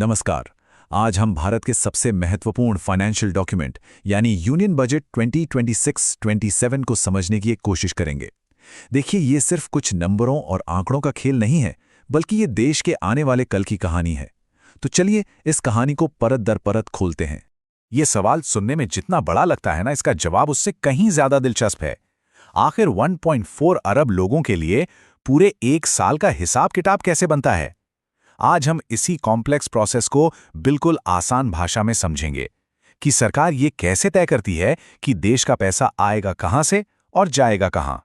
नमस्कार। आज हम भारत के सबसे महत्वपूर्ण फाइनेंशियल डॉक्यूमेंट यानी यूनियन बजट 2026-27 को समझने की एक कोशिश करेंगे। देखिए, ये सिर्फ कुछ नंबरों और आंकड़ों का खेल नहीं है, बल्कि ये देश के आने वाले कल की कहानी है। तो चलिए इस कहानी को परत दर परत खोलते हैं। ये सवाल सुनने में जितना बड़ा लगता है ना, इसका जवाब उससे कहीं ज्यादा दिलचस्प है। आखिर 1.4 अरब लोगों के लिए पूरे एक साल का हिसाब किताब कैसे बनता है? आज हम इसी कॉम्प्लेक्स प्रोसेस को बिल्कुल आसान भाषा में समझेंगे कि सरकार ये कैसे तय करती है कि देश का पैसा आएगा कहां से और जाएगा कहां।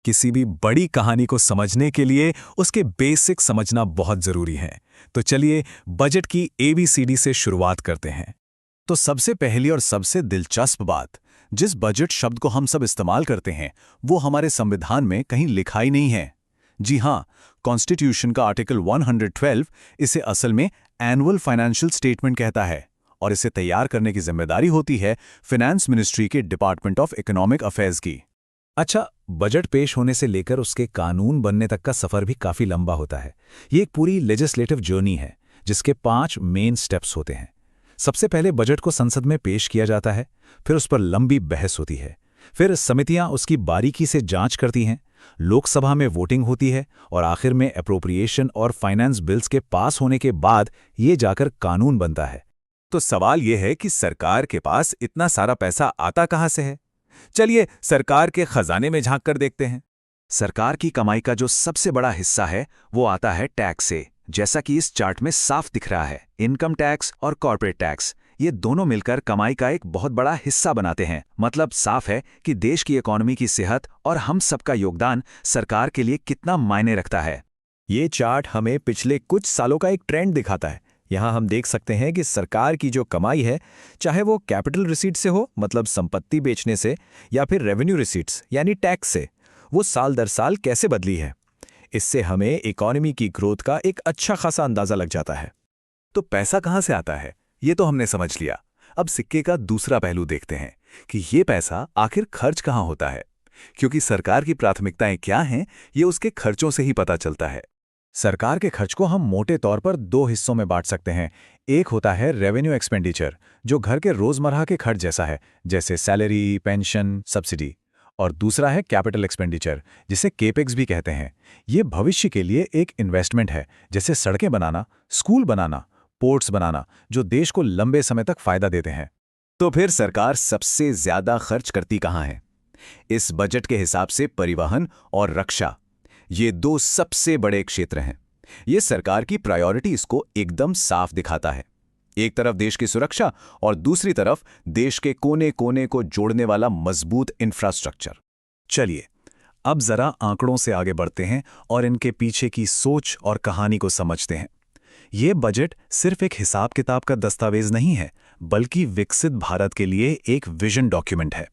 किसी भी बड़ी कहानी को समझने के लिए उसके बेसिक समझना बहुत जरूरी है। तो चलिए बजट की ABCD से शुरुआत करते हैं। तो सबसे पहली और सबसे दिलचस्प बात, जिस बजट शब्द को हम सब इस्तेमाल करते हैं वो हमारे संविधान में कहीं लिखा ही नहीं है। जी हां, कॉन्स्टिट्यूशन का आर्टिकल 112 इसे असल में एनुअल फाइनेंशियल स्टेटमेंट कहता है और इसे तैयार करने की जिम्मेदारी होती है फाइनेंस मिनिस्ट्री के डिपार्टमेंट ऑफ इकोनॉमिक अफेयर्स की। अच्छा, बजट पेश होने से लेकर उसके कानून बनने तक का सफर भी काफी लंबा होता है। ये एक पूरी लेजिस्लेटिव जर्नी है जिसके 5 मेन स्टेप्स होते हैं। सबसे पहले बजट को संसद में पेश किया जाता है, फिर उस पर लंबी बहस होती है, फिर समितियां उसकी बारीकी से जांच करती हैं, लोकसभा में वोटिंग होती है और आखिर में अप्रोप्रिएशन और फाइनेंस बिल्स के पास होने के बाद ये जाकर कानून बनता है। तो सवाल यह है कि सरकार के पास इतना सारा पैसा आता कहां से है? चलिए सरकार के खजाने में झांक कर देखते हैं। सरकार की कमाई का जो सबसे बड़ा हिस्सा है वो आता है टैक्स से, जैसा कि इस चार्ट में साफ दिख रहा है। इनकम टैक्स और कॉर्पोरेट टैक्स, ये दोनों मिलकर कमाई का एक बहुत बड़ा हिस्सा बनाते हैं। मतलब साफ है कि देश की इकोनॉमी की सेहत और हम सबका योगदान सरकार के लिए कितना मायने रखता है। ये चार्ट हमें पिछले कुछ सालों का एक ट्रेंड दिखाता है। यहाँ हम देख सकते हैं कि सरकार की जो कमाई है, चाहे वो कैपिटल रिसीट से हो, मतलब संपत्ति बेचने से, या फिर रेवेन्यू रिसीट्स यानी टैक्स से, वो साल दर साल कैसे बदली है। इससे हमें इकोनॉमी की ग्रोथ का एक अच्छा खासा अंदाजा लग जाता है। तो पैसा कहां से आता है ये तो हमने समझ लिया। अब सिक्के का दूसरा पहलू देखते हैं कि ये पैसा आखिर खर्च कहां होता है, क्योंकि सरकार की प्राथमिकताएं क्या हैं ये उसके खर्चों से ही पता चलता है। सरकार के खर्च को हम मोटे तौर पर 2 हिस्सों में बांट सकते हैं। एक होता है रेवेन्यू एक्सपेंडिचर, जो घर के रोजमर्रा के खर्च जैसा है, जैसे सैलरी, पेंशन, सब्सिडी। और दूसरा है कैपिटल एक्सपेंडिचर, जिसे केपेक्स भी कहते हैं। ये भविष्य के लिए एक इन्वेस्टमेंट है, जैसे सड़कें बनाना, स्कूल बनाना, पोर्ट्स बनाना, जो देश को लंबे समय तक फायदा देते हैं। तो फिर सरकार सबसे ज्यादा खर्च करती कहां है? इस बजट के हिसाब से परिवहन और रक्षा, ये 2 सबसे बड़े क्षेत्र हैं। ये सरकार की प्रायोरिटीज को एकदम साफ दिखाता है। एक तरफ देश की सुरक्षा और दूसरी तरफ देश के कोने कोने को जोड़ने वाला मजबूत इंफ्रास्ट्रक्चर। चलिए अब जरा आंकड़ों से आगे बढ़ते हैं और इनके पीछे की सोच और कहानी को समझते हैं। ये बजट सिर्फ एक हिसाब किताब का दस्तावेज नहीं है, बल्कि विकसित भारत के लिए एक विजन डॉक्यूमेंट है।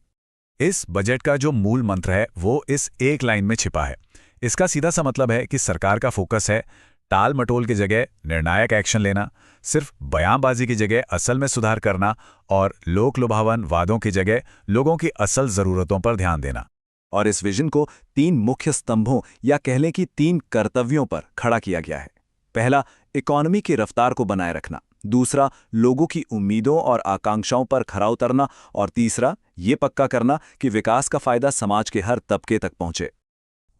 इस बजट का जो मूल मंत्र है वो इस एक लाइन में छिपा है। इसका सीधा सा मतलब है कि सरकार का फोकस है टाल मटोल की जगह निर्णायक एक्शन लेना, सिर्फ बयानबाजी की जगह असल में सुधार करना और लोक लुभावन वादों की जगह लोगों की असल जरूरतों पर ध्यान देना। और इस विजन को 3 मुख्य स्तंभों या कह लें कि 3 कर्तव्यों पर खड़ा किया गया है। पहला, इकोनॉमी की रफ्तार को बनाए रखना। दूसरा, लोगों की उम्मीदों और आकांक्षाओं पर खरा उतरना। और तीसरा, ये पक्का करना कि विकास का फायदा समाज के हर तबके तक पहुंचे।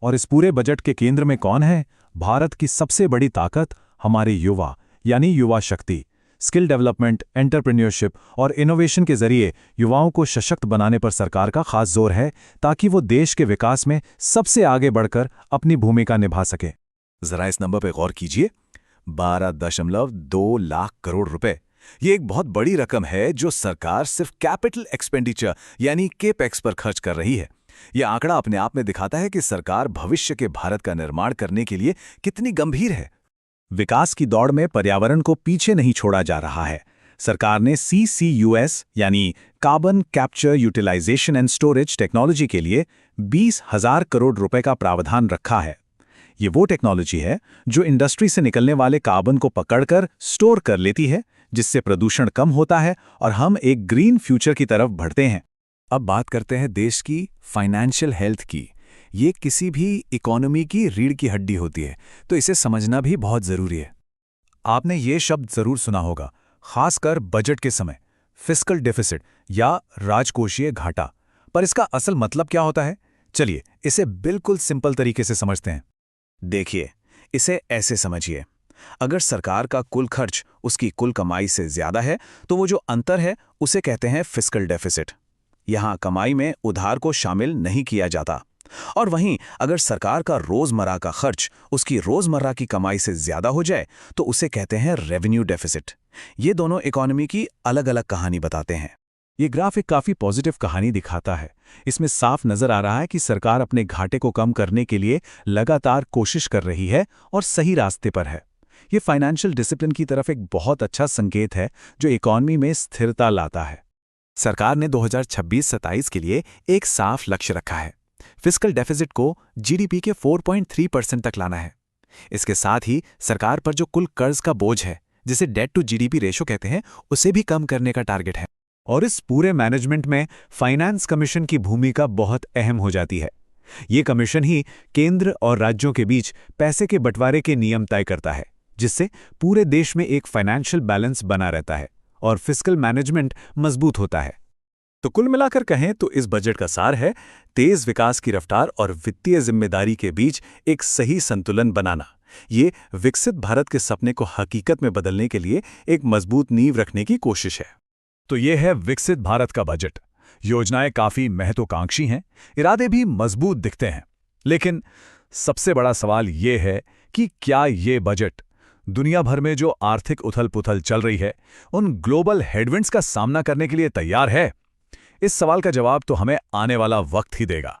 और इस पूरे बजट के केंद्र में कौन है? भारत की सबसे बड़ी ताकत, हमारे युवा, यानी युवा शक्ति। स्किल डेवलपमेंट, एंटरप्रेन्योरशिप और इनोवेशन के जरिए युवाओं को सशक्त बनाने पर सरकार का खास जोर है, ताकि वो देश के विकास में सबसे आगे बढ़कर अपनी भूमिका निभा सके। जरा इस नंबर पर गौर कीजिए, 12.2 लाख करोड़ रुपए। ये एक बहुत बड़ी रकम है जो सरकार सिर्फ कैपिटल एक्सपेंडिचर यानी केपेक्स पर खर्च कर रही है। यह आंकड़ा अपने आप में दिखाता है कि सरकार भविष्य के भारत का निर्माण करने के लिए कितनी गंभीर है। विकास की दौड़ में पर्यावरण को पीछे नहीं छोड़ा जा रहा है। सरकार ने CCUS यानी carbon capture utilisation and storage technology के लिए 20,000 करोड़ रुपए का प्रावधान रखा है। ये वो टेक्नोलॉजी है जो इंडस्ट्री से निकलने वाले कार्बन को पकड़कर स्टोर कर लेती है, जिससे प्रदूषण कम होता है और हम एक ग्रीन फ्यूचर की तरफ बढ़ते हैं। अब बात करते हैं देश की फाइनेंशियल हेल्थ की। ये किसी भी इकोनॉमी की रीढ़ की हड्डी होती है, तो इसे समझना भी बहुत जरूरी है। आपने ये शब्द जरूर सुना होगा, खासकर बजट के समय, फिस्कल डेफिसिट या राजकोषीय घाटा। पर इसका असल मतलब क्या होता है? चलिए इसे बिल्कुल सिंपल तरीके से समझते हैं। देखिए, इसे ऐसे समझिए, अगर सरकार का कुल खर्च उसकी कुल कमाई से ज्यादा है तो वो जो अंतर है उसे कहते हैं फिस्कल डेफिसिट। यहाँ कमाई में उधार को शामिल नहीं किया जाता। और वहीं अगर सरकार का रोजमर्रा का खर्च उसकी रोजमर्रा की कमाई से ज्यादा हो जाए तो उसे कहते हैं रेवेन्यू डेफिसिट। ये दोनों इकोनॉमी की अलग अलग कहानी बताते हैं। ये ग्राफ एक काफी पॉजिटिव कहानी दिखाता है। इसमें साफ नजर आ रहा है कि सरकार अपने घाटे को कम करने के लिए लगातार कोशिश कर रही है और सही रास्ते पर है। ये फाइनेंशियल डिसिप्लिन की तरफ एक बहुत अच्छा संकेत है जो इकोनॉमी में स्थिरता लाता है। सरकार ने 2026-27 के लिए एक साफ लक्ष्य रखा है। फिस्कल डेफिसिट को जीडीपी के 4.3% तक लाना है। इसके साथ ही सरकार पर जो कुल कर्ज का बोझ है, जिसे डेट टू जीडीपी रेशो कहते हैं, उसे भी कम करने का टारगेट है। और इस पूरे मैनेजमेंट में फाइनेंस कमीशन की भूमिका बहुत अहम हो जाती है। ये कमीशन ही केंद्र और राज्यों के बीच पैसे के बंटवारे के नियम तय करता है, जिससे पूरे देश में एक फाइनेंशियल बैलेंस बना रहता है और फिस्कल मैनेजमेंट मजबूत होता है। तो कुल मिलाकर कहें तो इस बजट का सार है तेज विकास की रफ्तार और वित्तीय जिम्मेदारी के बीच एक सही संतुलन बनाना। ये विकसित भारत के सपने को हकीकत में बदलने के लिए एक मजबूत नींव रखने की कोशिश है। तो ये है विकसित भारत का बजट। योजनाएं काफी महत्वाकांक्षी हैं, इरादे भी मजबूत दिखते हैं। लेकिन सबसे बड़ा सवाल ये है कि क्या ये बजट दुनिया भर में जो आर्थिक उथल-पुथल चल रही है, उन ग्लोबल हेडविंड्स का सामना करने के लिए तैयार है? इस सवाल का जवाब तो हमें आने वाला वक्त ही देगा।